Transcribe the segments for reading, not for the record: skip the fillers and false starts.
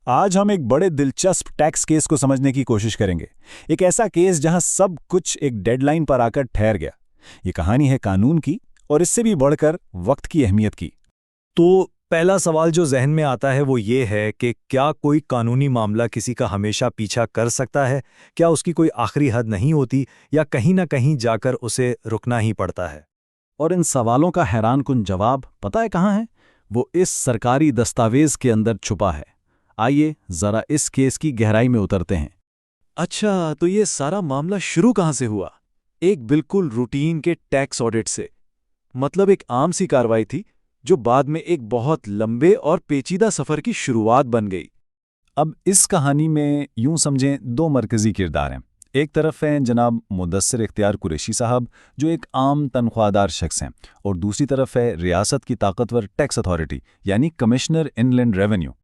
आज हम एक बड़े दिलचस्प टैक्स केस को समझने की कोशिश करेंगे। एक ऐसा केस जहां सब कुछ एक डेडलाइन पर आकर ठहर गया। ये कहानी है कानून की और इससे भी बढ़कर वक्त की अहमियत की। तो पहला सवाल जो जहन में आता है वो ये है कि क्या कोई कानूनी मामला किसी का हमेशा पीछा कर सकता है? क्या उसकी कोई आखिरी हद नहीं होती या कहीं ना कहीं जाकर उसे रुकना ही पड़ता है? और इन सवालों का हैरानकुन जवाब पता है कहाँ है? वो इस सरकारी दस्तावेज के अंदर छुपा है। आइए जरा इस केस की गहराई में उतरते हैं। अच्छा, तो ये सारा मामला शुरू कहाँ से हुआ? एक बिल्कुल रूटीन के टैक्स ऑडिट से। मतलब एक आम सी कार्रवाई थी जो बाद में एक बहुत लंबे और पेचीदा सफर की शुरुआत बन गई। अब इस कहानी में यूं समझें दो मरकजी किरदार हैं। एक तरफ हैं जनाब मुदस्सिर इख्तियार कुरैशी साहब, जो एक आम तनख्वाहदार शख्स हैं, और दूसरी तरफ है रियासत की ताकतवर टैक्स अथॉरिटी यानी कमिश्नर इनलैंड रेवेन्यू।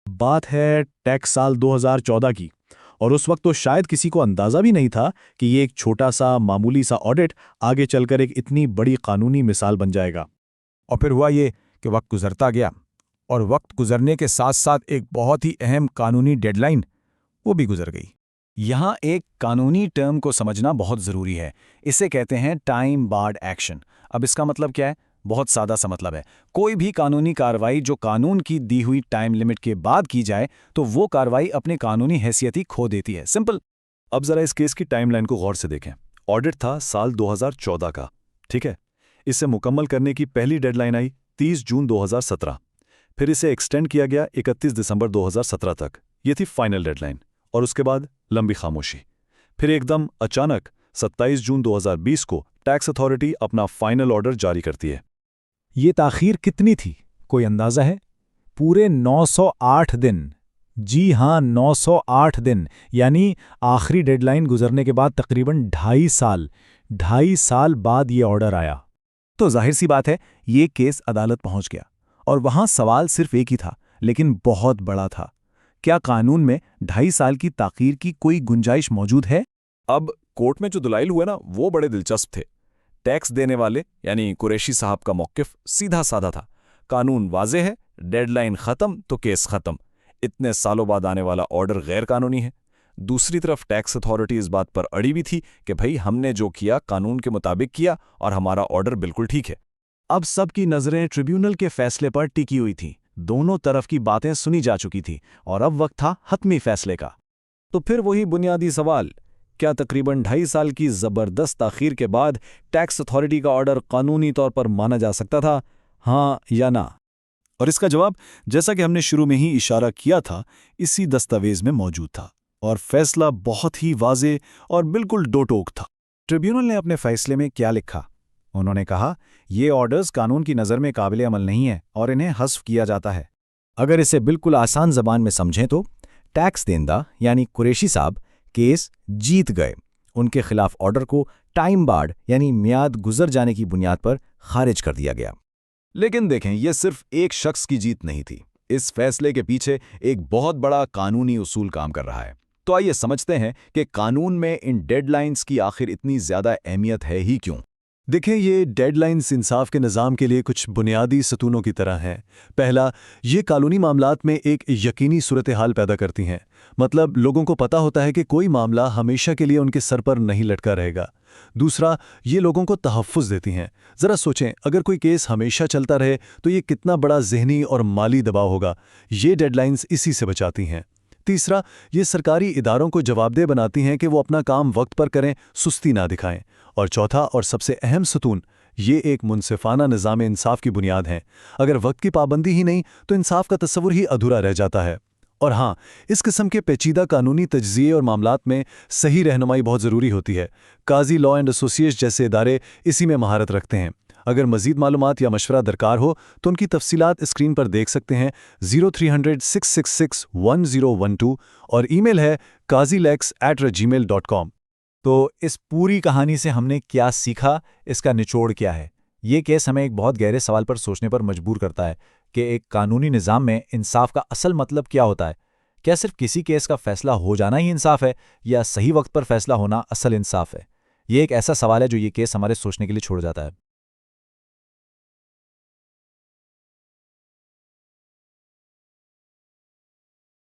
बात है टैक्स साल 2014 की, और उस वक्त तो शायद किसी को अंदाजा भी नहीं था कि ये एक छोटा सा मामूली सा ऑडिट आगे चलकर एक इतनी बड़ी कानूनी मिसाल बन जाएगा। और फिर हुआ ये कि वक्त गुजरता गया, और वक्त गुजरने के साथ साथ एक बहुत ही अहम कानूनी डेडलाइन वो भी गुजर गई। यहाँ एक कानूनी टर्म को समझना बहुत ज़रूरी है। इसे कहते हैं टाइम बार्ड एक्शन। अब इसका मतलब क्या है? बहुत सादा सा मतलब है, कोई भी कानूनी कार्रवाई जो कानून की दी हुई टाइम लिमिट के बाद की जाए तो वो कार्रवाई अपनी कानूनी हैसियत ही खो देती है। सिंपल। अब जरा इस केस की टाइमलाइन को गौर से देखें। ऑडिट था साल 2014 का, ठीक है। इसे मुकम्मल करने की पहली डेडलाइन आई 30 जून 2017। फिर इसे एक्सटेंड किया गया 31 दिसंबर 2017 तक। ये थी फाइनल डेडलाइन। और उसके बाद लंबी खामोशी। फिर एकदम अचानक 27 जून 2020 को टैक्स अथॉरिटी अपना फाइनल ऑर्डर जारी करती है। ये ताख़ीर कितनी थी, कोई अंदाज़ा है? पूरे 908 दिन। जी हाँ, 908 दिन, यानी आखिरी डेडलाइन गुजरने के बाद तकरीबन 2.5 साल बाद ये ऑर्डर आया। तो जाहिर सी बात है, ये केस अदालत पहुंच गया और वहां सवाल सिर्फ एक ही था, लेकिन बहुत बड़ा था। क्या कानून में 2.5 साल की ताख़ीर की कोई गुंजाइश मौजूद है? अब कोर्ट में जो दलाइल हुए ना, वो बड़े दिलचस्प थे। टैक्स देने वाले यानी कुरैशी साहब का मौक़िफ़ सीधा साधा था। कानून वाज़े है, डेडलाइन ख़त्म तो केस ख़त्म। इतने सालों बाद आने वाला ऑर्डर गैर कानूनी है। दूसरी तरफ टैक्स अथॉरिटी इस बात पर अड़ी भी थी कि भाई हमने जो किया कानून के मुताबिक किया और हमारा ऑर्डर बिल्कुल ठीक है। अब सबकी नज़रें ट्रिब्यूनल के फैसले पर टिकी हुई थी। दोनों तरफ की बातें सुनी जा चुकी थी और अब वक्त था हतमी फैसले का। तो फिर वही बुनियादी सवाल, क्या तकरीबन 2.5 साल की ज़बरदस्त ताख़ीर के बाद टैक्स अथॉरिटी का ऑर्डर कानूनी तौर पर माना जा सकता था, हाँ या ना? और इसका जवाब, जैसा कि हमने शुरू में ही इशारा किया था, इसी दस्तावेज में मौजूद था और फैसला बहुत ही वाज़े और बिल्कुल डोटोक था। ट्रिब्यूनल ने अपने फैसले में क्या लिखा? उन्होंने कहा, ये ऑर्डर्स कानून की नज़र में काबिल अमल नहीं है और इन्हें हस्फ किया जाता है। अगर इसे बिल्कुल आसान ज़बान में समझें तो टैक्स देंदा यानी कुरैशी साहब केस जीत गए। उनके खिलाफ ऑर्डर को टाइम बार्ड यानी मियाद गुजर जाने की बुनियाद पर खारिज कर दिया गया। लेकिन देखें, यह सिर्फ एक शख्स की जीत नहीं थी। इस फैसले के पीछे एक बहुत बड़ा कानूनी उसूल काम कर रहा है। तो आइए समझते हैं कि कानून में इन डेडलाइंस की आखिर इतनी ज़्यादा अहमियत है ही क्यों। देखें, ये डेडलाइंस इंसाफ के निज़ाम के लिए कुछ बुनियादी सतूनों की तरह हैं। पहला, ये कानूनी मामलात में एक यकीनी सूरत हाल पैदा करती हैं। मतलब लोगों को पता होता है कि कोई मामला हमेशा के लिए उनके सर पर नहीं लटका रहेगा। दूसरा, ये लोगों को तहफ़्फ़ुज़ देती हैं। ज़रा सोचें, अगर कोई केस हमेशा चलता रहे तो ये कितना बड़ा ज़हनी और माली दबाव होगा। ये डेडलाइंस इसी से बचाती हैं। तीसरा, ये सरकारी इदारों को जवाबदेह बनाती हैं कि वो अपना काम वक्त पर करें, सुस्ती ना दिखाएं। और चौथा और सबसे अहम सतून, ये एक मुनसिफाना निज़ाम इंसाफ की बुनियाद हैं। अगर वक्त की पाबंदी ही नहीं तो इंसाफ का तस्वुर ही अधूरा रह जाता है। और हाँ, इस किस्म के पेचीदा कानूनी तज्ज़िये और मामलात में सही रहनुमाई बहुत ज़रूरी होती है। काजी लॉ एंड एसोसिएट्स जैसे इदारे इसी में महारत रखते हैं। अगर मज़ीद मालूमात या मशवरा दरकार हो तो उनकी तफसीलात स्क्रीन पर देख सकते हैं। 0300-666-1012 और ईमेल है qazilex@gmail.com। तो इस पूरी कहानी से हमने क्या सीखा, इसका निचोड़ क्या है? ये केस हमें एक बहुत गहरे सवाल पर सोचने पर मजबूर करता है कि एक कानूनी निज़ाम में इंसाफ का असल मतलब क्या होता है। क्या सिर्फ किसी केस का फैसला हो जाना ही इंसाफ है या सही वक्त पर फैसला होना असल इंसाफ है? ये एक ऐसा सवाल है जो ये केस हमारे सोचने के लिए छोड़ जाता है।